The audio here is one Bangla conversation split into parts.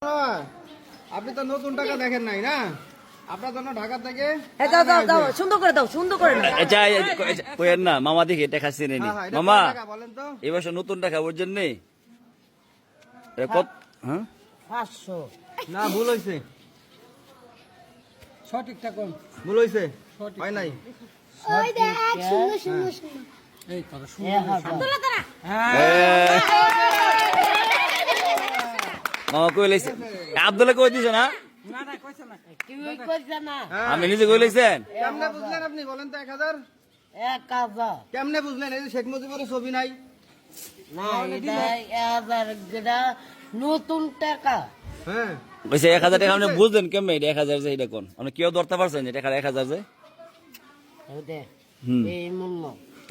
বাবা, আপনি তো নতুন টাকা দেখেন নাই না? আপনার জন্য ঢাকা থেকে দাও দাও দাও, সুন্দর করে দাও, সুন্দর করে দাও। এটা কইেন না মামা দেখি এটা খাচ্ছি নেই হ্যাঁ, এটা মামা কয় টাকা বলেন তো? এই বছর নতুন টাকা ওর জন্য কত হ্যাঁ 500 না, ভুল হইছে। সঠিকটা কোন? ভুল হইছে, হয় নাই। ওই দেখ সুন্দর সুন্দর সুন্দর এই কথা শুন। মামা কই লাইছে আব্দুল্লাহ কই দিছ না না না কইছে না। কি কইছ না? হ্যাঁ। আমি নিজে কই লাইছেন কেমনে বুঝলেন আপনি বলেন তো? 1000 1000 কেমনে বুঝলেন? এই যে শেখ মুজিবের ছবি নাই। না, এটা 1000 যেটা নতুন টাকা। হ্যাঁ, কইছে 1000 টাকা আপনি বুঝলেন কেমনে এটা 1000 যে এটা কোন আপনি কেউ ধরতে পারছেন এটা 1000 যে এই দে, হুম এই মূল্য।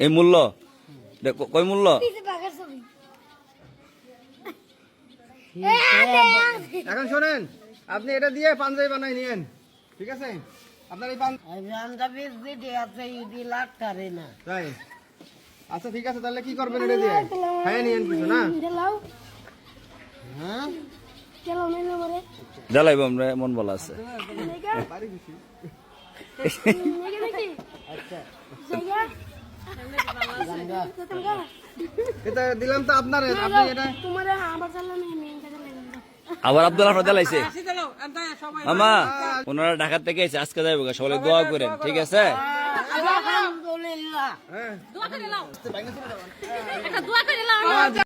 এই মূল্য এটা কয় মূল্য পিছে বাঘের ছবি এখন শোনেন, আপনি এটা দিয়ে পাঞ্জাবি বানাই নিয়েন, ঠিক আছে? আপনার এই পাঞ্জাবি যেটি আছে ইডি লাগতারে না। তাই আচ্ছা, ঠিক আছে, তাহলে কি করবেন এটা দিয়ে? খাইয়ে নিয়েন কিছু না? দেলাও হ্যাঁ, চলো মেলো মরে জ্বালাইব আমরা মন বলা আছে নেগা বাড়ি গেছি। নেগা দেখি আচ্ছা জায়গা গঙ্গা তোমরা এটা দিলাম তো আপনার, আপনি এটা তোমারে আবার চালানো নেই মেন কাজে লাগবে আবার আব্দুল্লাহ আপনার জ্বালাইছে আসি দিলো এন্তা সবাই মামা ওনারা ঢাকা থেকে এসে আজকে যাইব সবাই দোয়া করেন ঠিক আছে আলহামদুলিল্লাহ। হ্যাঁ দোয়া করে লাও একটা দোয়া করে লাও